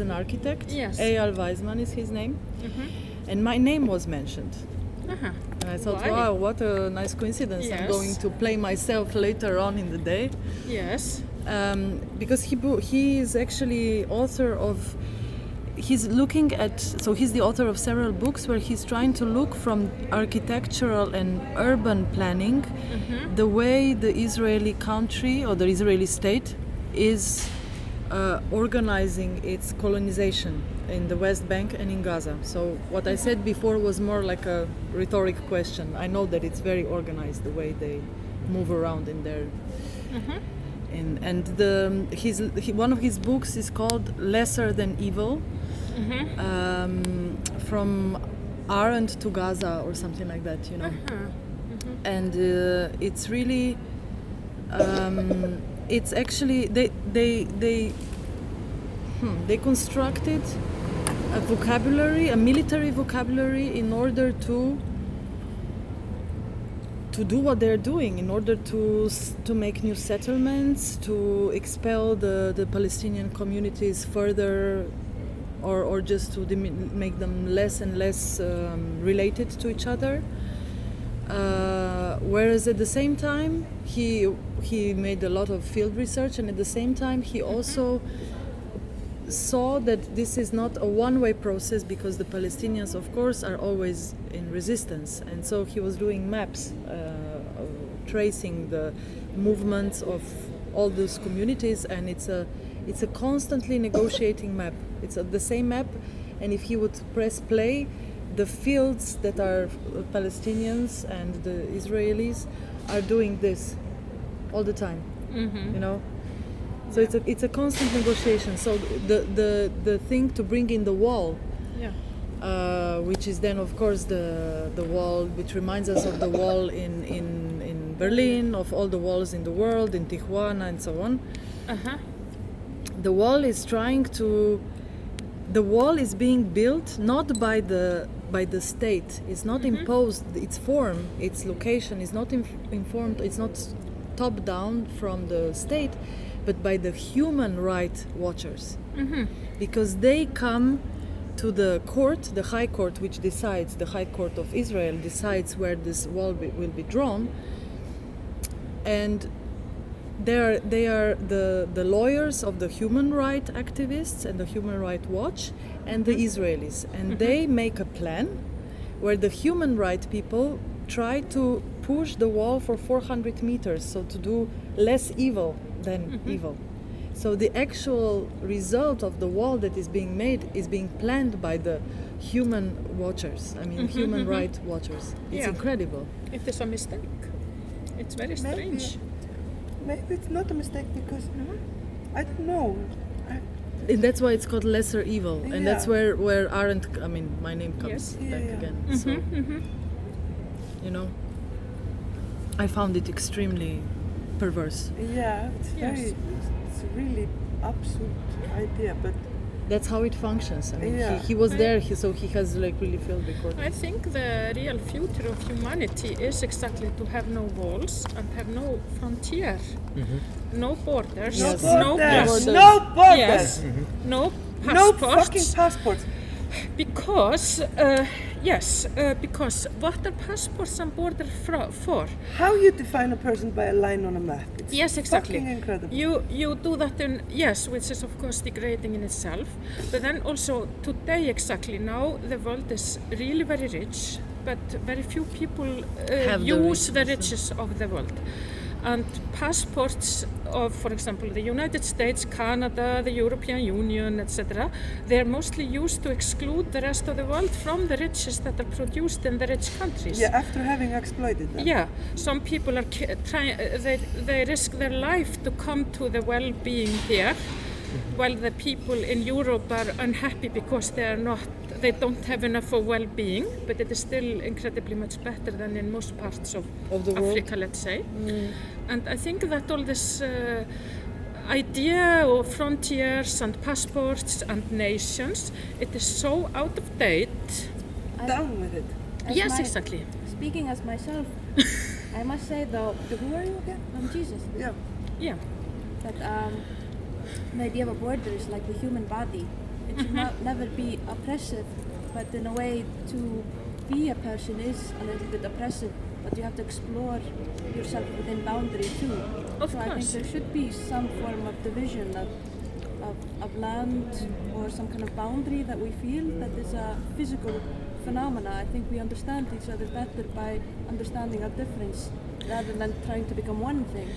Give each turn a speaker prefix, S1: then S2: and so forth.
S1: an architect.
S2: Yes.
S1: Eyal Weizmann is his name. And my name was mentioned. And I thought,
S2: Why?
S1: wow, what a nice coincidence. I'm
S2: Yes.
S1: going to play myself later on in the day.
S2: Yes.
S1: Because he is actually author of, he's looking at, so he's the author of several books where he's trying to look from architectural and urban planning the way the Israeli country or the Israeli state is organizing its colonization in the West Bank and in Gaza. So what I said before was more like a rhetoric question. I know that it's very organized the way they move around in their one of his books is called Lesser Than Evil, from Arendt to Gaza or something like that, you know. And it's really, it's actually they constructed a vocabulary, a military vocabulary, in order to do what they're doing, in order to make new settlements, to expel the Palestinian communities further, or just to make them less and less related to each other. Whereas at the same time, he made a lot of field research, and at the same time he also saw that this is not a one-way process, because the Palestinians, of course, are always in resistance, and so he was doing maps, tracing the movements of all those communities, and it's a constantly negotiating map. It's the same map, and if he would press play, the fields that are Palestinians and the Israelis are doing this all the time, you know. So it's a constant negotiation. So the thing to bring in the wall, which is then of course the wall which reminds us of the wall in Berlin, of all the walls in the world, in Tijuana and so on. The wall is being built not by the state. It's not imposed. Its form, its location is not informed. It's not top down from the state, but by the human rights watchers, because they come to the court, the High Court, which decides, the High Court of Israel decides where this wall will be drawn, and they are the lawyers of the human rights activists and the Human Rights Watch and the Israelis, and they make a plan where the human rights people try to push the wall for 400 meters, so to do less evil than evil. So the actual result of the wall that is being made is being planned by the human watchers. I mean, human rights watchers. It's incredible.
S2: It is a mistake. It's very strange.
S3: Maybe it's not a mistake, because I don't know.
S1: And that's why it's called lesser evil, and that's where Arendt, I mean, my name comes back again. So, you know, I found it extremely perverse.
S3: Yeah, it's a really absurd idea, but
S1: that's how it functions. I mean, he was there, so he has like really field recordings.
S2: I think the real future of humanity is exactly to have no walls and have no frontier, no borders, no
S3: borders.
S2: no passports.
S3: No fucking passports.
S2: Because because what are passports and borders for?
S3: How you define a person by a line on a map? It's
S2: exactly.
S3: Fucking incredible.
S2: You do that which is of course degrading in itself. But then also today, exactly now, the world is really very rich, but very few people use the riches of the world. And passports of, for example, the United States, Canada, the European Union, etc., they're mostly used to exclude the rest of the world from the riches that are produced in the rich countries.
S3: Yeah, after having exploited them.
S2: Yeah, some people are trying. They risk their life to come to the well-being here, while the people in Europe are unhappy because they don't have enough for well-being, but it is still incredibly much better than in most parts of
S1: the
S2: Africa,
S1: world.
S2: let's say. And I think that all this idea of frontiers and passports and nations, it is so out of date.
S3: Down with it.
S2: Exactly.
S4: Speaking as myself, I must say though, who are you again? I'm Jesus.
S2: Yeah.
S4: That the idea of a border is like the human body. it should never be oppressive, but in a way to be a person is a little bit oppressive, but you have to explore yourself within boundary too.
S2: Of
S4: so I think
S2: course.
S4: there should be some form of division of land or some kind of boundary that we feel that is a physical phenomena. I think we understand each other better by understanding our difference rather than trying to become one thing.